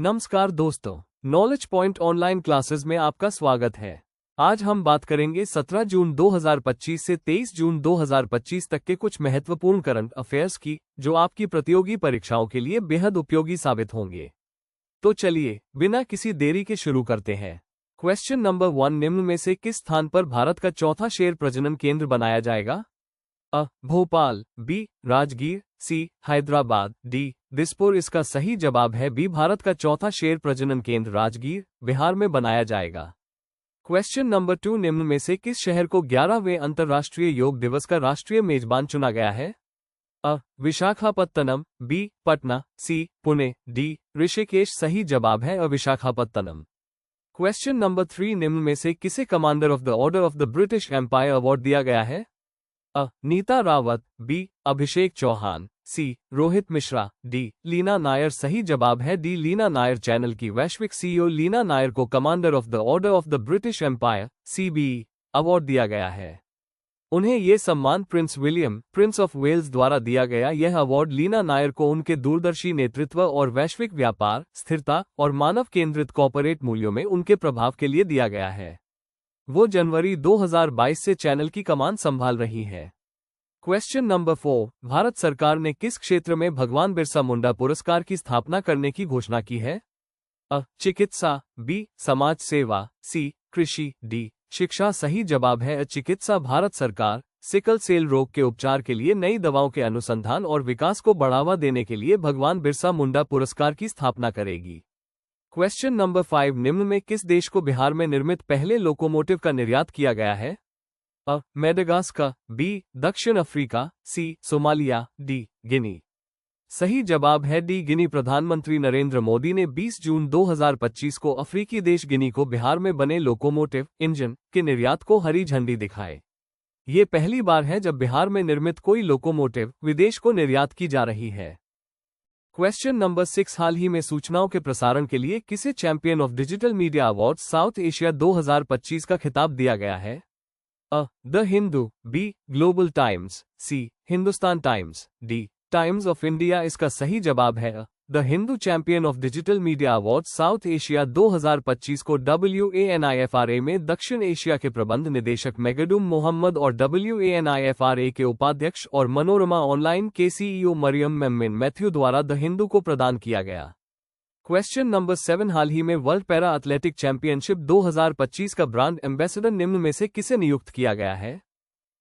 नमस्कार दोस्तों, knowledge point online classes में आपका स्वागत है। आज हम बात करेंगे 17 जून 2025 से 23 जून 2025 तक के कुछ महत्वपूर्ण करंट अफेयर्स की, जो आपकी प्रतियोगी परीक्षाओं के लिए बेहद उपयोगी साबित होंगे। तो चलिए बिना किसी देरी के शुरू करते हैं। क्वेश्चन नंबर 1, निम्न में से किस स्थान पर भारत का चौथा शेर प्रजनन केंद्र बनाया जाएगा? अ. भोपाल, बी. राजगीर, सी. हैदराबाद, डी. दिसपुर। इसका सही जवाब है बी, भारत का चौथा शेर प्रजनन केंद्र राजगीर, बिहार में बनाया जाएगा। क्वेश्चन नंबर 2, निम्न में से किस शहर को 11वें अंतर्राष्ट्रीय योग दिवस का राष्ट्रीय मेजबान चुना गया है? अ. विशाखापत्तनम, बी. पटना, सी. पुणे, डी. ऋषिकेश। सही जवाब है अ. विशाखापत्तनम। क्वेश्चन नंबर 3, निम्न में से किसे Commander of the Order of the British Empire award दिया गया है? अ. Neeta Rawat, B. Abhishek Chauhan, C. Rohit Mishra, D. Leena Nair. सही जवाब है डी. लीना नायर। चैनल की वैश्विक सीईओ लीना नायर को Commander of the Order of the British Empire (CBE) award दिया गया है। उन्हें ये सम्मान Prince William, Prince of Wales द्वारा दिया गया। यह अवार्ड लीना नायर को उनके दूरदर्शी नेतृत्व और वैश्विक व्यापार, स्थिरता और मानव केंद्रित कॉर्पोरेट मूल्यों में उनके प्रभाव के लिए दिया गया है। वो जनवरी 2022 से चैनल की कमान संभाल रही है। क्वेश्चन नंबर 4, भारत सरकार ने किस क्षेत्र में भगवान बिरसा मुंडा पुरस्कार की स्थापना करने की घोषणा की है? अ. चिकित्सा, बी. समाज सेवा, सी. कृषि, डी. शिक्षा। सही जवाब है अ. चिकित्सा। भारत सरकार सिकल सेल रोग के उपचार के लिए नई दवाओं के अनुसंधान और विकास को बढ़ावा देने के लिए भगवान बिरसा मुंडा पुरस्कार की स्थापना करेगी। क्वेश्चन नंबर 5, निम्न में किस देश को बिहार में निर्मित पहले लोकोमोटिव का निर्यात किया गया है? अ. Madagascar, B. दक्षिण Africa, C. Somalia, D. Guinea. सही जवाब है डी. गिनी। प्रधानमंत्री नरेंद्र मोदी ने 20 जून 2025 को अफ्रीकी देश गिनी को बिहार में बने लोकोमोटिव इंजन के निर्यात को हरी झंडी दिखाए। ये पहली बार है जब बिहार में निर्मित कोई लोकोमोटिव विदेश को निर्यात की जा रही है। क्वेश्चन नंबर 6, हाल ही में सूचनाओं के प्रसारण के लिए किसे champion of digital media award South Asia 2025 का खिताब दिया गया है? A. The Hindu, B. Global Times, C. Hindustan Times, D. Times of India. इसका सही जवाब है A. The Hindu champion of digital media award South Asia 2025 को WANIFRA में दक्षिण एशिया के प्रबंध निदेशक मेगडुम मोहम्मद और WANIFRA के उपाध्यक्ष और मनोरमा ऑनलाइन के CEO मरियम मेम्मिन मैथ्यू द्वारा द हिंदू को प्रदान किया गया। क्वेश्चन नंबर 7, हाल ही में वर्ल्ड पैरा एथलेटिक चैंपियनशिप 2025 का ब्रांड एम्बेसडर निम्न में से किसे नियुक्त किया गया है?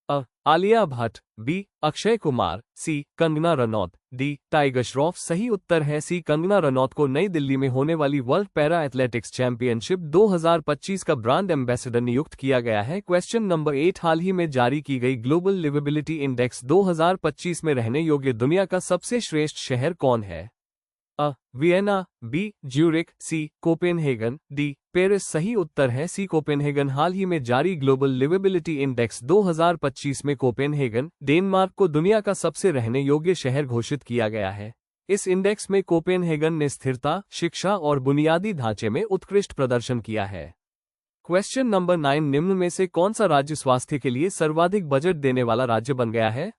अ. आलिया भट्ट, बी. अक्षय कुमार, सी. कंगना रनौत, डी. टाइगर श्रॉफ। सही उत्तर है सी. कंगना रनौत को नई दिल्ली में होने वाली वर्ल्ड पैरा एथलेटिक्स चैंपियनशिप 2025 का ब्रांड एम्बेसडर नियुक्त किया गया है। क्वेश्चन नंबर 8, हाल ही में जारी की गई ग्लोबल लिवेबिलिटी इंडेक्स 2025 में रहने योग्य दुनिया का सबसे श्रेष्ठ शहर कौन है? A. Vienna, B. Zurich, C. Copenhagen, D. Paris. सही उत्तर है सी. कोपेनहेगन। हाल ही में जारी ग्लोबल लिवेबिलिटी इंडेक्स 2025 में कोपेनहेगन, डेनमार्क को दुनिया का सबसे रहने योग्य शहर घोषित किया गया है। इस इंडेक्स में कोपेनहेगन ने स्थिरता, शिक्षा और बुनियादी ढांचे में उत्कृष्ट प्रदर्शन किया है। क्वेश्चन नंबर 9, निम्न में से कौन सा राज्य स्वास्थ्य के लिए सर्वाधिक बजट देने वाला राज्य बन गया है?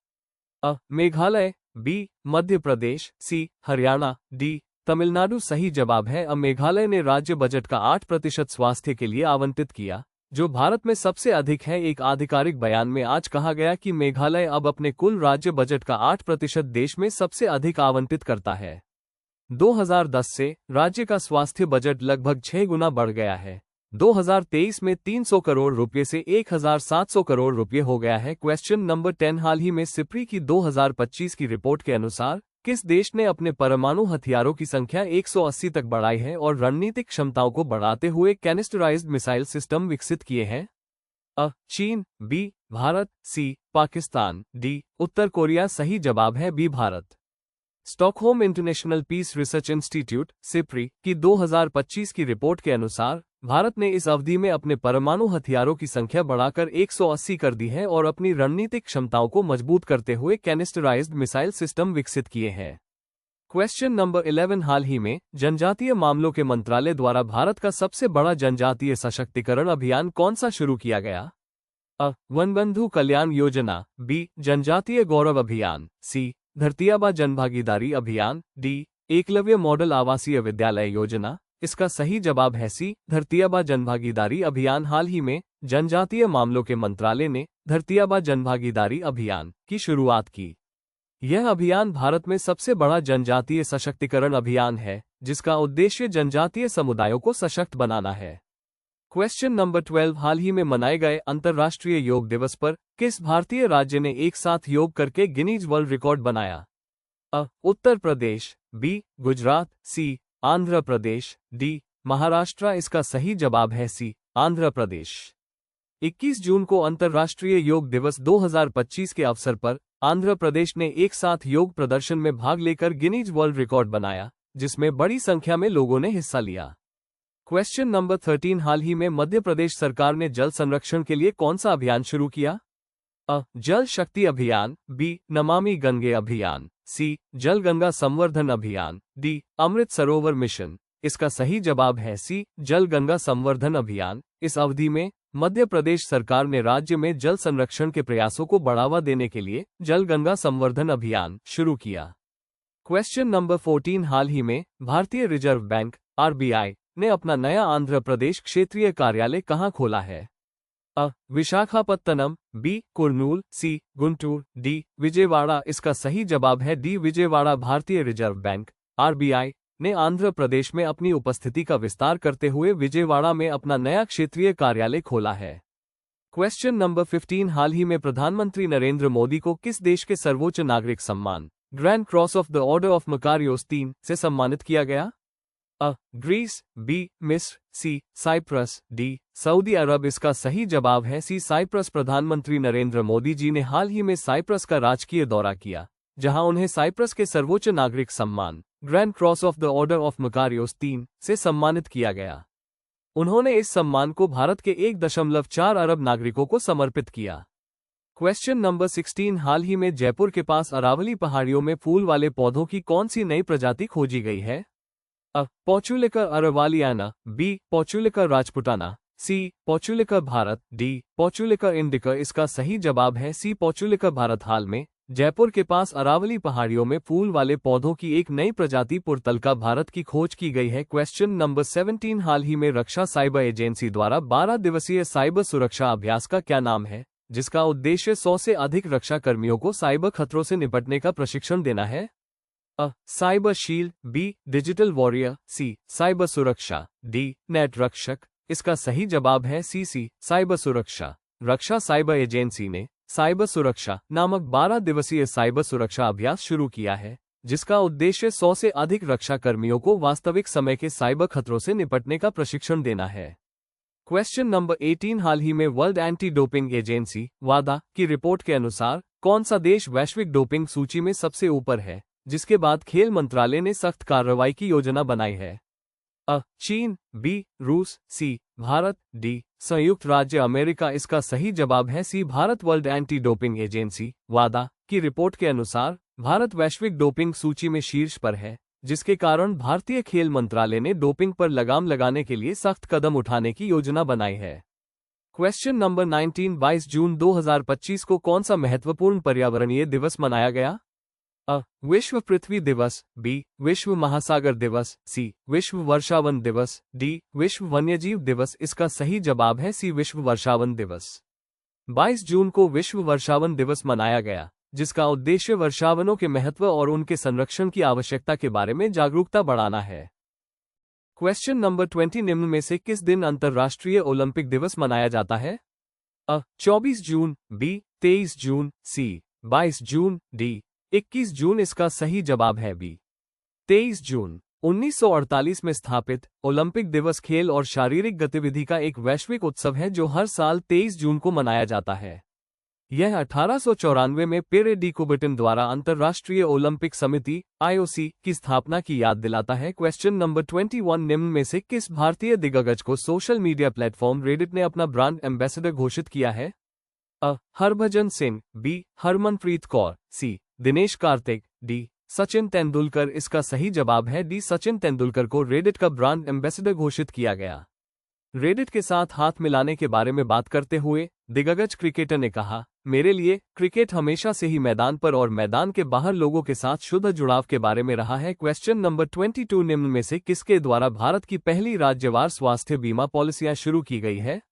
अ. मेघालय, बी. मध्य प्रदेश, सी. हरियाणा, डी. तमिलनाडु। सही जवाब है अ. मेघालय ने राज्य बजट का 8% स्वास्थ्य के लिए आवंटित किया, जो भारत में सबसे अधिक है। एक आधिकारिक बयान में आज कहा गया कि मेघालय अब अपने कुल राज्य बजट का 8% देश में सबसे अधिक आवंटित करता है। 2010 से राज्य का स्वास्थ्य बजट लगभग 6 गुना बढ़ गया है। 2023 में 300 करोड़ रुपये से 1700 करोड़ रुपये हो गया है। क्वेश्चन नंबर 10, हाल ही में सिप्री की 2025 की रिपोर्ट के अनुसार किस देश ने अपने परमाणु हथियारों की संख्या 180 तक बढ़ाई है और रणनीतिक क्षमताओं को बढ़ाते हुए कैनिस्टराइज्ड मिसाइल सिस्टम विकसित किए हैं? अ. चीन, B. Bharat, C. Pakistan, D. उत्तर कोरिया। सही जवाब है B. Bharat. Stockholm International Peace Research Institute SIPRI की 2025 की रिपोर्ट के अनुसार भारत ने इस अवधि में अपने परमाणु हथियारों की संख्या बढ़ाकर 180 कर दी है और अपनी रणनीतिक क्षमताओं को मजबूत करते हुए कैनिस्टराइज्ड मिसाइल सिस्टम विकसित किए हैं। क्वेश्चन नंबर 11, हाल ही में जनजातीय मामलों के मंत्रालय द्वारा भारत का सबसे बड़ा जनजातीय सशक्तिकरण अभियान कौन सा शुरू किया गया? अ. वनबंधु कल्याण योजना, बी. जनजातीय गौरव अभियान, सी. धरती आबा जनभागीदारी अभियान, डी. एकलव्य मॉडल आवासीय विद्यालय योजना, इसका सही जवाब है सी। धरती आबा जनभागीदारी अभियान। हाल ही में जनजातीय मामलों के मंत्रालय ने धरती आबा जनभागीदारी अभियान की शुरुआत की। यह अभियान भारत में सबसे बड़ा जनजातीय सशक्तिकरण अभियान है, जिसका उद्देश्य जनजातीय समुदायों को सशक्त बनाना है। क्वेश्चन नंबर 12, हाल ही में मनाए गए अंतर्राष्ट्रीय योग दिवस पर किस भारतीय राज्य ने एक साथ योग करके गिनीज वर्ल्ड रिकॉर्ड बनाया? अ. उत्तर प्रदेश, बी. गुजरात, सी. आंध्र प्रदेश, डी. महाराष्ट्र। इसका सही जवाब है सी. आंध्र प्रदेश। 21 जून को अंतर्राष्ट्रीय योग दिवस 2025 के अवसर पर आंध्र प्रदेश ने एक साथ योग प्रदर्शन में भाग लेकर गिनीज वर्ल्ड रिकॉर्ड बनाया, जिसमें बड़ी संख्या में लोगों ने हिस्सा लिया। क्वेश्चन नंबर 13, हाल ही में मध्य प्रदेश सरकार ने जल संरक्षण के लिए कौन सा अभियान शुरू किया? अ. जल शक्ति अभियान, बी. नमामि गंगे अभियान, सी. जल गंगा संवर्धन अभियान, डी. अमृत सरोवर मिशन। इसका सही जवाब है सी. जल गंगा संवर्धन अभियान। इस अवधि में मध्य प्रदेश सरकार ने राज्य में जल संरक्षण के प्रयासों को बढ़ावा देने के लिए जल गंगा संवर्धन अभियान शुरू किया। क्वेश्चन नंबर 14, हाल ही में भारतीय रिजर्व बैंक आरबीआई ने अपना नया आंध्र प्रदेश क्षेत्रीय कार्यालय कहां खोला है? अ. विशाखापत्तनम, बी. कुर्नूल, सी. गुंटूर, डी. विजयवाड़ा। इसका सही जवाब है डी. विजयवाड़ा। भारतीय रिजर्व बैंक आरबीआई ने आंध्र प्रदेश में अपनी उपस्थिति का विस्तार करते हुए विजयवाड़ा में अपना नया क्षेत्रीय कार्यालय खोला है। क्वेश्चन नंबर 15, हाल ही में प्रधानमंत्री नरेंद्र मोदी को किस देश के सर्वोच्च नागरिक सम्मान Grand Cross of the Order of Makarios III से सम्मानित किया गया? अ. Greece, B. मिस्र, सी. Cyprus, D. सऊदी अरब। इसका सही जवाब है सी. साइप्रस। प्रधानमंत्री नरेंद्र मोदी जी ने हाल ही में साइप्रस का राजकीय दौरा किया, जहां उन्हें साइप्रस के सर्वोच्च नागरिक सम्मान Grand Cross of the Order of Makarios III से सम्मानित किया गया। उन्होंने इस सम्मान को भारत के 1.4 अरब नागरिकों को समर्पित किया। क्वेश्चन नंबर 16, हाल ही में जयपुर के पास अरावली पहाड़ियों में फूल वाले पौधों की कौन सी नई प्रजाति खोजी गई है? अ. पोर्चुलिका अरवालियाना, बी. पोर्चुलिका राजपुटाना, सी. पोर्चुलिका भारत, डी. पोर्चुलिका इंडिका। इसका सही जवाब है सी. पोर्चुलिका भारत। हाल में जयपुर के पास अरावली पहाड़ियों में फूल वाले पौधों की एक नई प्रजाति पुर्तलका भारत की खोज की गई है। क्वेश्चन नंबर 17, हाल ही में रक्षा साइबर एजेंसी द्वारा 12 दिवसीय साइबर सुरक्षा अभ्यास का क्या नाम है, जिसका उद्देश्य 100 से अधिक रक्षा कर्मियों को साइबर खतरों से निपटने का प्रशिक्षण देना है? A. Cyber shield, B. Digital warrior, C. Cyber सुरक्षा, डी. नेट रक्षक। इसका सही जवाब है सी. साइबर सुरक्षा। रक्षा साइबर एजेंसी ने साइबर सुरक्षा नामक 12 दिवसीय साइबर सुरक्षा अभ्यास शुरू किया है, जिसका उद्देश्य 100 से अधिक रक्षा कर्मियों को वास्तविक समय के साइबर खतरों से निपटने का प्रशिक्षण देना है। क्वेश्चन नंबर 18, हाल ही में वर्ल्ड एंटी डोपिंग एजेंसी वादा की रिपोर्ट के अनुसार कौन सा देश वैश्विक डोपिंग सूची में सबसे ऊपर है, जिसके बाद खेल मंत्रालय ने सख्त कार्रवाई की योजना बनाई है? अ. चीन, बी. रूस, सी. भारत, डी. संयुक्त राज्य अमेरिका। इसका सही जवाब है C. Bharat. World anti doping agency वादा की रिपोर्ट के अनुसार भारत वैश्विक डोपिंग सूची में शीर्ष पर है, जिसके कारण भारतीय खेल मंत्रालय ने डोपिंग पर लगाम लगाने के लिए सख्त कदम उठाने की योजना बनाई है। क्वेश्चन नंबर 19, 22 जून 2025 को कौन सा महत्वपूर्ण पर्यावरणीय दिवस मनाया गया? अ. विश्व पृथ्वी दिवस, बी. विश्व महासागर दिवस, सी. विश्व वर्षावन दिवस, डी. विश्व वन्यजीव दिवस। इसका सही जवाब है सी. विश्व वर्षावन दिवस। 22 जून को विश्व वर्षावन दिवस मनाया गया, जिसका उद्देश्य वर्षावनों के महत्व और उनके संरक्षण की आवश्यकता के बारे में जागरूकता बढ़ाना है। क्वेश्चन नंबर 20, निम्न में से किस दिन अंतर्राष्ट्रीय ओलंपिक दिवस मनाया जाता है? अ. 24 जून, बी. 23 जून, सी. 22 जून, डी. 21 जून। इसका सही जवाब है बी. 23 जून। 1948 में स्थापित ओलंपिक दिवस खेल और शारीरिक गतिविधि का एक वैश्विक उत्सव है जो हर साल 23 जून को मनाया जाता है। यह 1894 में पिरे डी कुबर्टन द्वारा अंतर्राष्ट्रीय ओलंपिक समिति (IOC) की स्थापना की याद दिलाता है। क्वेश्चन नंबर 21, निम्न में से किस भारतीय दिग्गज को सोशल मीडिया प्लेटफॉर्म रेडिट ने अपना ब्रांड एम्बेसडर घोषित किया है? अ. हरभजन सिंह, बी. हरमनप्रीत कौर, सी. दिनेश कार्तिक, डी. सचिन तेंदुलकर। इसका सही जवाब है डी. सचिन तेंदुलकर को रेडिट का ब्रांड एम्बेसडर घोषित किया गया। रेडिट के साथ हाथ मिलाने के बारे में बात करते हुए दिग्गज क्रिकेटर ने कहा, मेरे लिए क्रिकेट हमेशा से ही मैदान पर और मैदान के बाहर लोगों के साथ शुद्ध जुड़ाव के बारे में रहा है। क्वेश्चन नंबर 22 निम्न में से किसके द्वारा भारत की पहली राज्यवार स्वास्थ्य बीमा पॉलिसियां शुरू की गई है?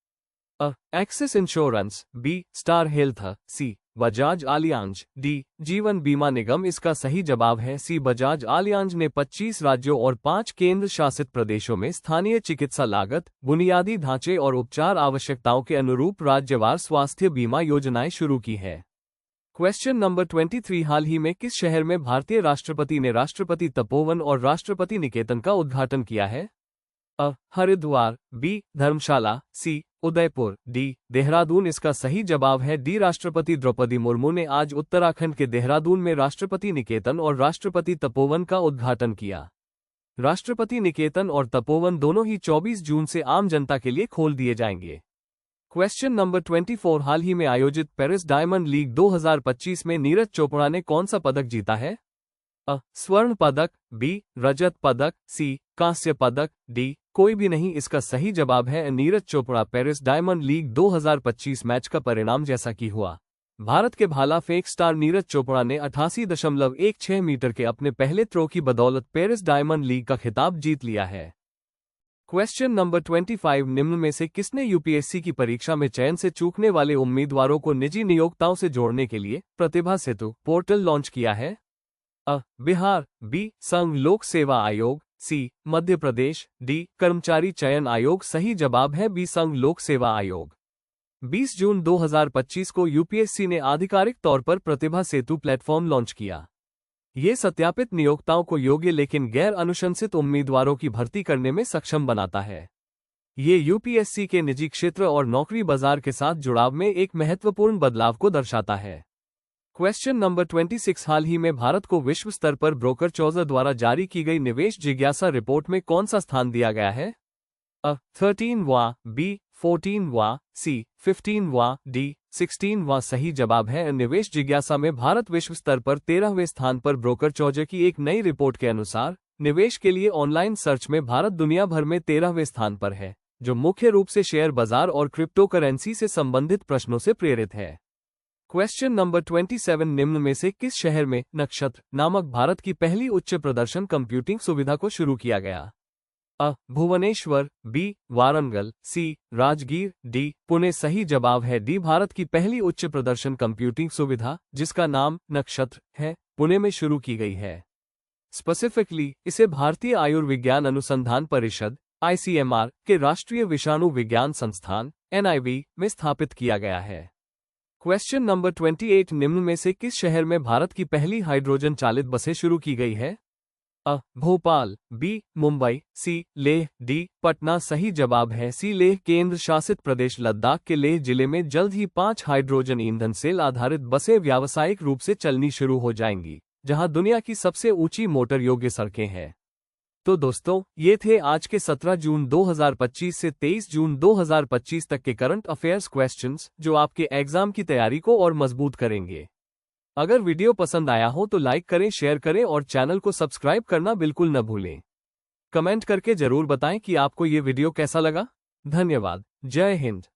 A. Axis insurance, B. Star Health, C. Bajaj Allianz, D. Jeevan Bima निगम। इसका सही जवाब है सी. बजाज आलियांज ने 25 राज्यों और 5 केंद्र शासित प्रदेशों में स्थानीय चिकित्सा लागत, बुनियादी ढांचे और उपचार आवश्यकताओं के अनुरूप राज्यवार स्वास्थ्य बीमा योजनाएं शुरू की है। क्वेश्चन नंबर 23 हाल ही में किस शहर में भारतीय राष्ट्रपति ने राष्ट्रपति तपोवन और राष्ट्रपति निकेतन का उद्घाटन किया है? अ. हरिद्वार, बी. धर्मशाला, सी. उदयपुर, डी. देहरादून। इसका सही जवाब है डी. राष्ट्रपति द्रौपदी मुर्मू ने आज उत्तराखंड के देहरादून में राष्ट्रपति निकेतन और राष्ट्रपति तपोवन का उद्घाटन किया। राष्ट्रपति निकेतन और तपोवन दोनों ही 24 जून से आम जनता के लिए खोल दिए जाएंगे। क्वेश्चन नंबर 24 हाल ही में आयोजित पेरिस डायमंड लीग 2025 में नीरज चोपड़ा ने कौन सा पदक जीता है? अ. स्वर्ण पदक, बी. रजत पदक, सी. कांस्य पदक, डी. कोई भी नहीं। इसका सही जवाब है Neeraj Chopra. Paris diamond league 2025 match का परिणाम जैसा कि हुआ, भारत के भाला फेंक स्टार नीरज चोपड़ा ने 88.16 मीटर के अपने पहले थ्रो की बदौलत पेरिस डायमंड लीग का खिताब जीत लिया है। क्वेश्चन नंबर 25 निम्न में से किसने यूपीएससी की परीक्षा में चयन से चूकने वाले उम्मीदवारों को निजी नियोक्ताओं से जोड़ने के लिए प्रतिभा सेतु पोर्टल लॉन्च किया है? अ. बिहार, बी. संघ लोक सेवा आयोग, सी. मध्य प्रदेश, डी. कर्मचारी चयन आयोग। सही जवाब है बी. संघ लोक सेवा आयोग। 20 जून 2025 को यूपीएससी ने आधिकारिक तौर पर प्रतिभा सेतु प्लेटफॉर्म लॉन्च किया। ये सत्यापित नियोक्ताओं को योग्य लेकिन गैर अनुशंसित उम्मीदवारों की भर्ती करने में सक्षम बनाता है। ये यूपीएससी के निजी क्षेत्र और नौकरी बाजार के साथ जुड़ाव में एक महत्वपूर्ण बदलाव को दर्शाता है। क्वेश्चन नंबर 26 हाल ही में भारत को विश्व स्तर पर ब्रोकर 14 द्वारा जारी की गई निवेश जिज्ञासा रिपोर्ट में कौन सा स्थान दिया गया है? अ. 13वां, बी. 14वां, सी. 15वां, डी. 16वां। सही जवाब है निवेश जिज्ञासा में भारत विश्व स्तर पर 13वें स्थान पर ब्रोकर 14 की एक नई रिपोर्ट के अनुसार निवेश के लिए ऑनलाइन सर्च में भारत दुनिया भर में 13वें स्थान पर है, जो मुख्य रूप से शेयर बाजार और क्रिप्टो करेंसी से संबंधित प्रश्नों से प्रेरित है। क्वेश्चन नंबर 27 निम्न में से किस शहर में नक्षत्र नामक भारत की पहली उच्च प्रदर्शन कंप्यूटिंग सुविधा को शुरू किया गया? अ. भुवनेश्वर, बी. वारंगल, सी. राजगीर, डी. पुणे। सही जवाब है डी. भारत की पहली उच्च प्रदर्शन कंप्यूटिंग सुविधा, जिसका नाम नक्षत्र है, पुणे में शुरू की गई है। स्पेसिफिकली इसे भारतीय आयुर्विज्ञान अनुसंधान परिषद (ICMR) के राष्ट्रीय विषाणु विज्ञान संस्थान (NIV) में स्थापित किया गया है। क्वेश्चन नंबर 28 निम्न में से किस शहर में भारत की पहली हाइड्रोजन चालित बसें शुरू की गई है? अ. भोपाल, बी. मुंबई, सी. लेह, डी. पटना। सही जवाब है सी. लेह। केंद्र शासित प्रदेश लद्दाख के लेह जिले में जल्द ही 5 हाइड्रोजन ईंधन सेल आधारित बसें व्यावसायिक रूप से चलनी शुरू हो जाएंगी, जहां दुनिया की सबसे ऊंची मोटर योग्य सड़कें हैं। तो दोस्तों, ये थे आज के 17 जून 2025 से 23 जून 2025 तक के करंट अफेयर्स क्वेश्चंस, जो आपके एग्जाम की तैयारी को और मजबूत करेंगे। अगर वीडियो पसंद आया हो तो लाइक करें, शेयर करें और चैनल को सब्सक्राइब करना बिल्कुल न भूलें। कमेंट करके जरूर बताएं कि आपको ये वीडियो कैसा लगा। धन्यवाद। जय हिंद।